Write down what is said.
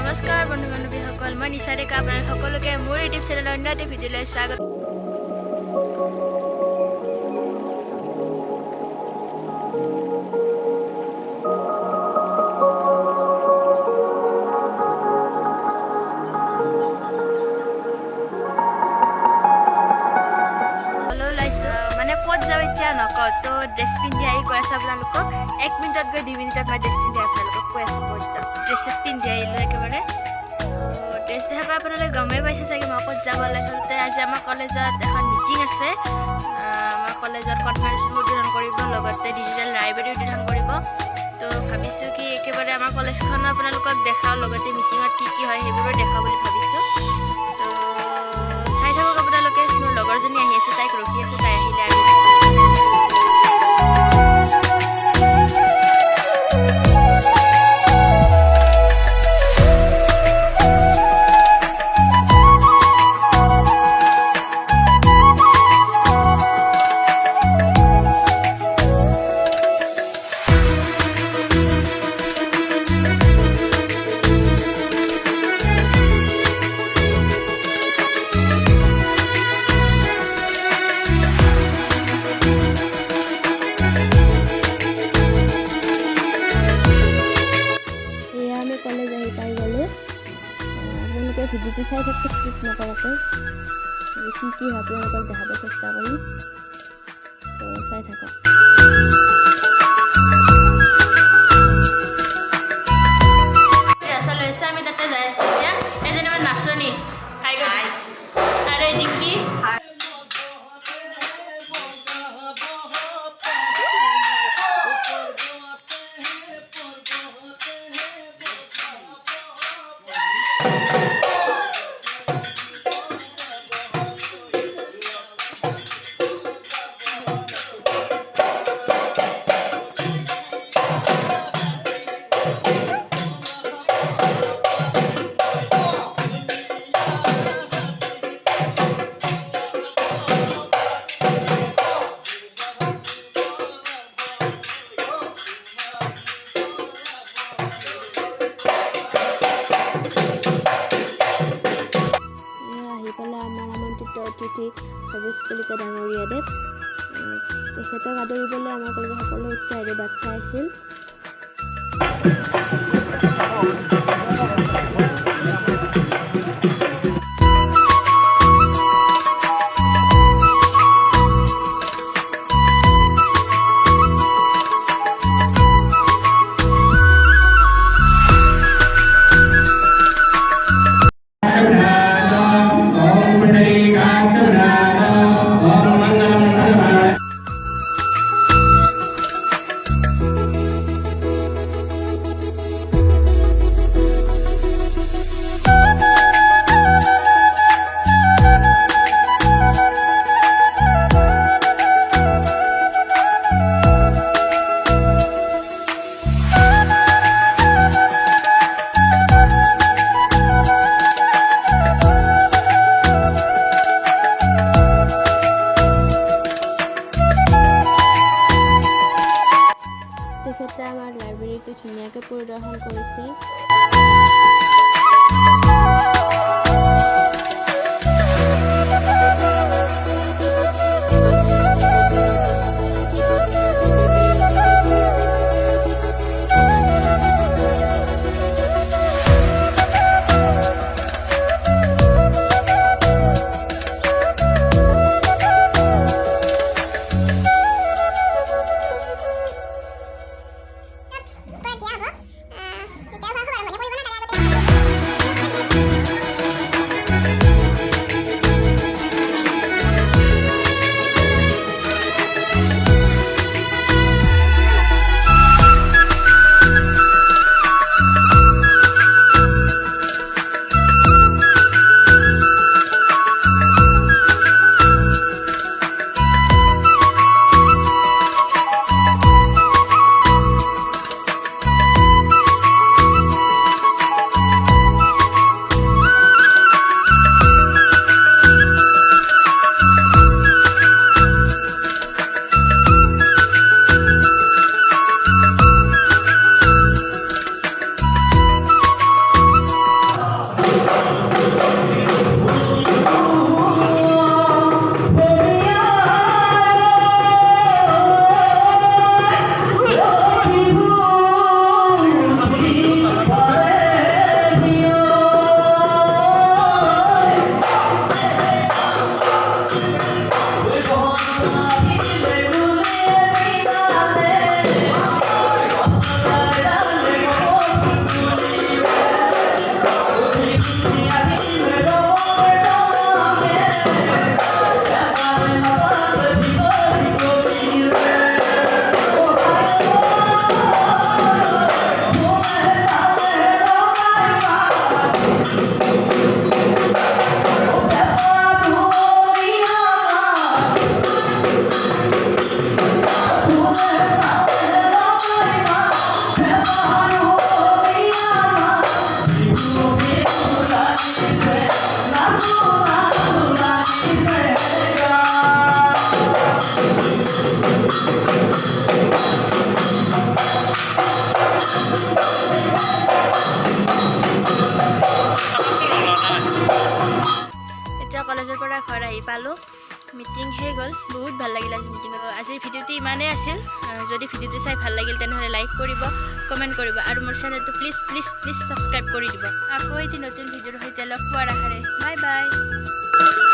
নমস্কাৰ বন্ধু বান্ধৱীসকল, মই নিচা ডেকা। আপোনালোক সকলোকে মোৰ ইউটিউব চেনেলৰ অন্য এটা ভিডিঅ'লৈ স্বাগতম। মানে ক'ত যাওঁ এতিয়া নকওঁ, তো ড্ৰেছ পিন্ধি আহি কৈ আছোঁ আপোনালোকক। 1 মিনিটত গৈ 2 মিনিটত মই ড্ৰেছ পিন্ধি আপোনালোকক কৈ আছোঁ ক'ত যাওঁ। ড্ৰেছ পিন্ধি আহিলোঁ একেবাৰে। ড্ৰেছ দেখা পাই আপোনালোকে গমেই পাইছে চাগে মই ক'ত যাব লাগে। আচলতে আজি আমাৰ কলেজত এখন মিটিং আছে। আমাৰ কলেজত কনফাৰেন্স উদ্বোধন কৰিব, লগতে ডিজিটেল লাইব্ৰেৰী উদ্বোধন কৰিব। তো ভাবিছোঁ কি একেবাৰে আমাৰ কলেজখন আপোনালোকক দেখাওঁ, লগতে মিটিঙত কি কি হয় সেইবোৰো দেখাওঁ বুলি ভাবিছোঁ। তো চাই থাকক আপোনালোকে। মোৰ লগৰজনী আহি আছে, তাইক ৰখি আছোঁ, তাই আহিলে আৰু কলেজ আহি পাই গ'লোঁ। আপোনালোকে ভিডিঅ'টো চাই থাকতে স্কিপ নকৰাকৈ, কি কি হয় আপোনালোকক দেখাব চেষ্টা কৰিম। তো চাই থাকক। আচলতে হৈছে আমি তাতে যাই আছোঁ এতিয়া। এজনী আমাৰ নাচনী আৰে ডিম্পি। অতিথি ভৱেশ কলিতা ডাঙৰীয়াদেৱ, তেখেতক আদৰিবলৈ আমাৰ কলেজৰ সকলো উৎসাহেৰে বাট চাই আছিল। এতিয়া কলেজৰ পৰা ঘৰ আহি পালোঁ মিটিং হৈ গ'ল বহুত ভাল লাগিল আজি মিটিং আজিৰ ভিডিঅ'টো ইমানেই আছিল যদি ভিডিঅ'টো চাই ভাল লাগিল তেনেহ'লে লাইক কৰিব কমেণ্ট কৰিব আৰু মোৰ চেনেলটো প্লিজ প্লিজ প্লিজ ছাবস্ক্ৰাইব কৰি দিব আকৌ এটি নতুন ভিডিঅ'ৰ সৈতে লগ পোৱাৰ আশাৰে বাই বাই